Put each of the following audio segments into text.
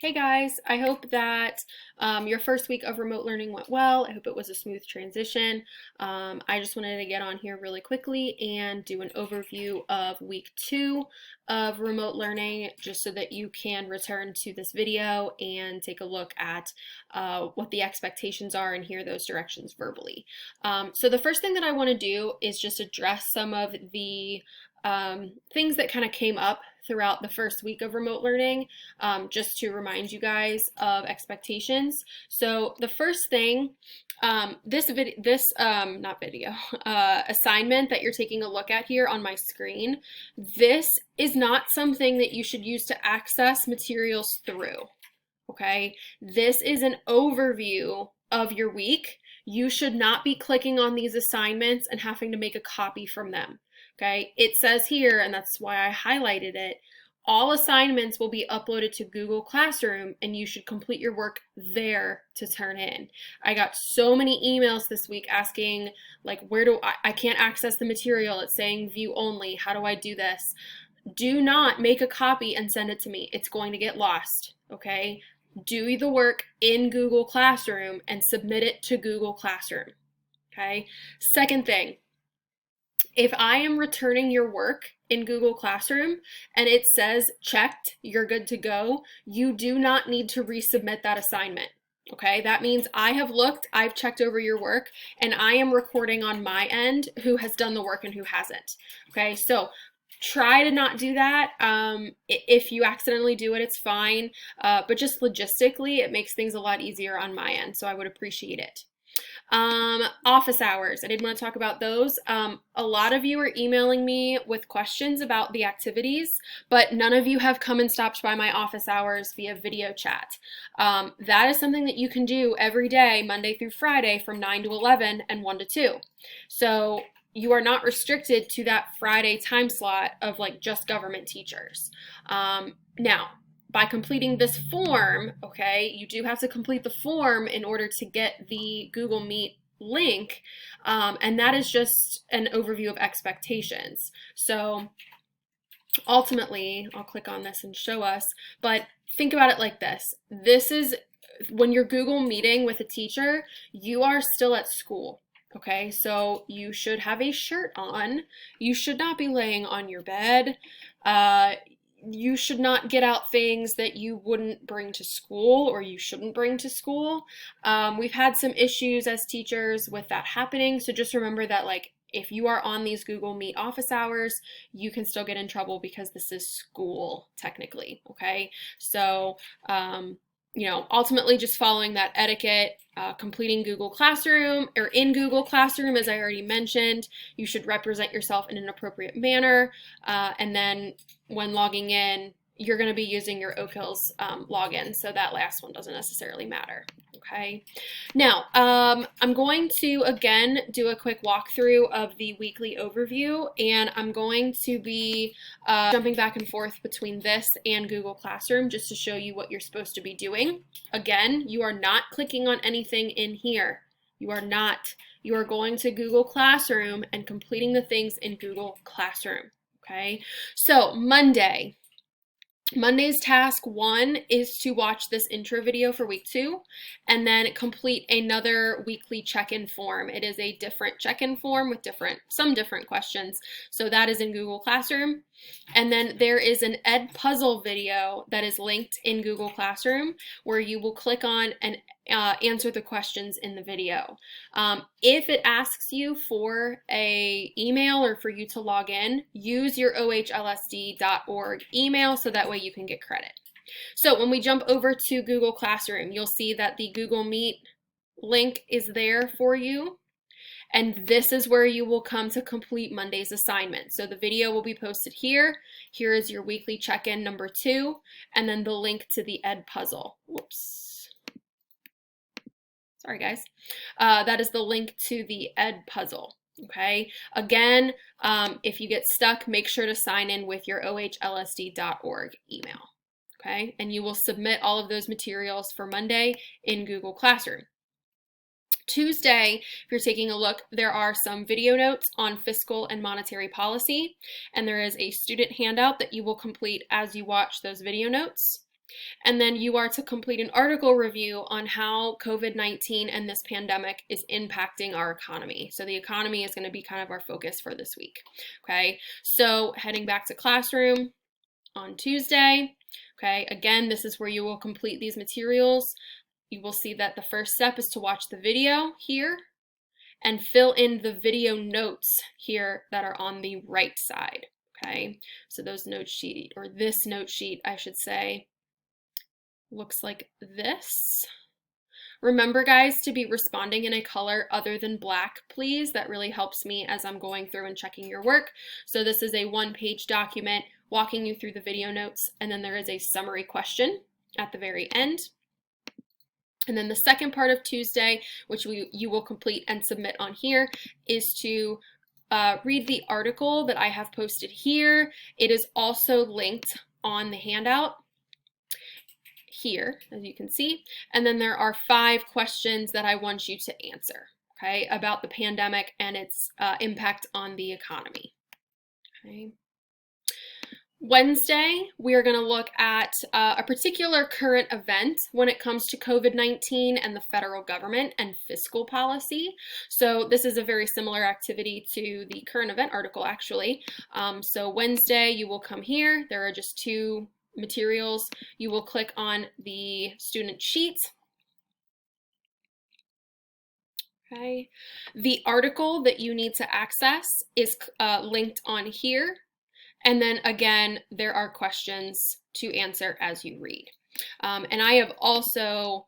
Hey guys, I hope that your first week of remote learning went well. I hope it was a smooth transition. I just wanted to get on here really quickly and do an overview of week 2 of remote learning just so that you can return to this video and take a look at what the expectations are and hear those directions verbally. So the first thing that I want to do is just address some of the things that kind of came up throughout the first week of remote learning, just to remind you guys of expectations. So the first thing, this assignment that you're taking a look at here on my screen, this is not something that you should use to access materials through. Okay, this is an overview of your week. You should not be clicking on these assignments and having to make a copy from them. Okay, it says here, and that's why I highlighted it, all assignments will be uploaded to Google Classroom and you should complete your work there to turn in. I got so many emails this week asking, like, where do I can't access the material. It's saying view only. How do I do this? Do not make a copy and send it to me. It's going to get lost, okay? Do the work in Google Classroom and submit it to Google Classroom, okay? Second thing, if I am returning your work in Google Classroom and it says checked, you're good to go, you do not need to resubmit that assignment. Okay, that means I have looked, I've checked over your work, and I am recording on my end who has done the work and who hasn't. Okay, so try to not do that. If you accidentally do it, it's fine, but just logistically, it makes things a lot easier on my end, so I would appreciate it. Office hours. I did want to talk about those. A lot of you are emailing me with questions about the activities, but none of you have come and stopped by my office hours via video chat. That is something that you can do every day, Monday through Friday, from 9 to 11 and 1 to 2. So you are not restricted to that Friday time slot of like just government teachers. Now, by completing this form, okay, you do have to complete the form in order to get the Google Meet link, and that is just an overview of expectations. So ultimately, I'll click on this and show us, but think about it like this. This is when you're Google Meeting with a teacher, you are still at school. Okay, so you should have a shirt on. You should not be laying on your bed. You should not get out things that you wouldn't bring to school or you shouldn't bring to school. We've had some issues as teachers with that happening, so just remember that, like, if you are on these Google Meet office hours, you can still get in trouble because this is school technically, okay? So, ultimately just following that etiquette, completing Google Classroom, or in Google Classroom, as I already mentioned, you should represent yourself in an appropriate manner, and then when logging in, you're going to be using your OKILS login, so that last one doesn't necessarily matter. Okay. Now, I'm going to again do a quick walkthrough of the weekly overview, and I'm going to be jumping back and forth between this and Google Classroom just to show you what you're supposed to be doing. Again, you are not clicking on anything in here. You are not. You are going to Google Classroom and completing the things in Google Classroom. Okay, so Monday's task 1 is to watch this intro video for week 2 and then complete another weekly check-in form. It is a different check-in form with some different questions. So that is in Google Classroom. And then there is an Edpuzzle video that is linked in Google Classroom where you will click on and answer the questions in the video. If it asks you for an email or for you to log in, use your ohlsd.org email so that way you can get credit. So when we jump over to Google Classroom, you'll see that the Google Meet link is there for you. And this is where you will come to complete Monday's assignment. So the video will be posted here. Here is your weekly check-in number 2, and then the link to the Edpuzzle. Whoops. Sorry, guys. That is the link to the Edpuzzle. Okay. Again, if you get stuck, make sure to sign in with your ohlsd.org email. Okay. And you will submit all of those materials for Monday in Google Classroom. Tuesday, if you're taking a look, there are some video notes on fiscal and monetary policy, and there is a student handout that you will complete as you watch those video notes. And then you are to complete an article review on how COVID-19 and this pandemic is impacting our economy. So the economy is going to be kind of our focus for this week. Okay, so heading back to classroom on Tuesday. Okay, again, this is where you will complete these materials. You will see that the first step is to watch the video here and fill in the video notes here that are on the right side. Okay, so those note sheet, or this note sheet, I should say, looks like this. Remember, guys, to be responding in a color other than black, please. That really helps me as I'm going through and checking your work. So this is a one-page document walking you through the video notes, and then there is a summary question at the very end. And then the second part of Tuesday, which you will complete and submit on here, is to read the article that I have posted here. It is also linked on the handout here, as you can see. And then there are 5 questions that I want you to answer, okay, about the pandemic and its impact on the economy. Okay. Wednesday, we are going to look at a particular current event when it comes to COVID-19 and the federal government and fiscal policy. So this is a very similar activity to the current event article, actually. So Wednesday, you will come here. There are just 2 materials. You will click on the student sheet. Okay. The article that you need to access is linked on here. And then again, there are questions to answer as you read. And I have also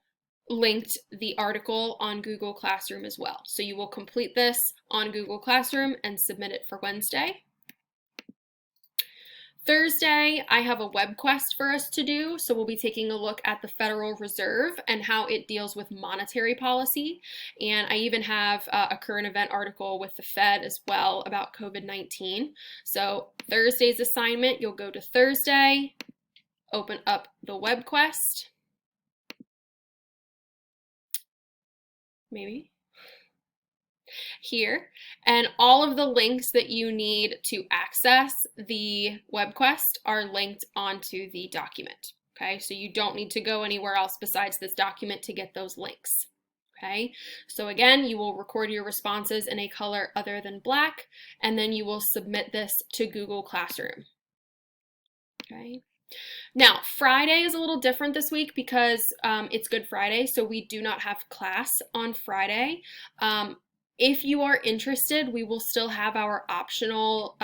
linked the article on Google Classroom as well. So you will complete this on Google Classroom and submit it for Wednesday. Thursday, I have a web quest for us to do, so we'll be taking a look at the Federal Reserve and how it deals with monetary policy. And I even have a current event article with the Fed as well about COVID-19. So Thursday's assignment, you'll go to Thursday, open up the web quest, maybe here, and all of the links that you need to access the web quest are linked onto the document. Okay, so you don't need to go anywhere else besides this document to get those links. Okay, so again, you will record your responses in a color other than black, and then you will submit this to Google Classroom. Okay. Now, Friday is a little different this week because it's Good Friday, so we do not have class on Friday. If you are interested, we will still have our optional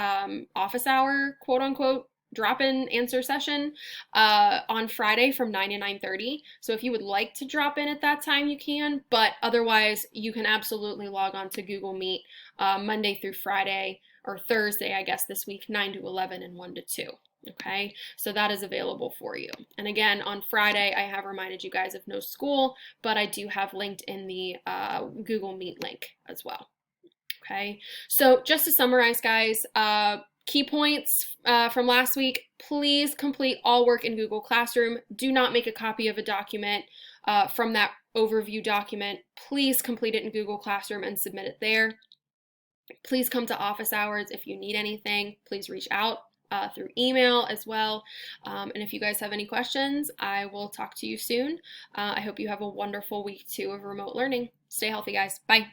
office hour, quote unquote, drop-in answer session on Friday from 9 to 9:30. So if you would like to drop in at that time, you can, but otherwise you can absolutely log on to Google Meet Monday through Friday, or Thursday, I guess, this week, 9 to 11 and 1 to 2. Okay, so that is available for you. And again, on Friday, I have reminded you guys of no school, but I do have linked in the Google Meet link as well. Okay, so just to summarize, guys, key points from last week: please complete all work in Google Classroom. Do not make a copy of a document from that overview document. Please complete it in Google Classroom and submit it there. Please come to office hours. If you need anything, please reach out through email as well. And if you guys have any questions, I will talk to you soon. I hope you have a wonderful week 2 of remote learning. Stay healthy, guys. Bye.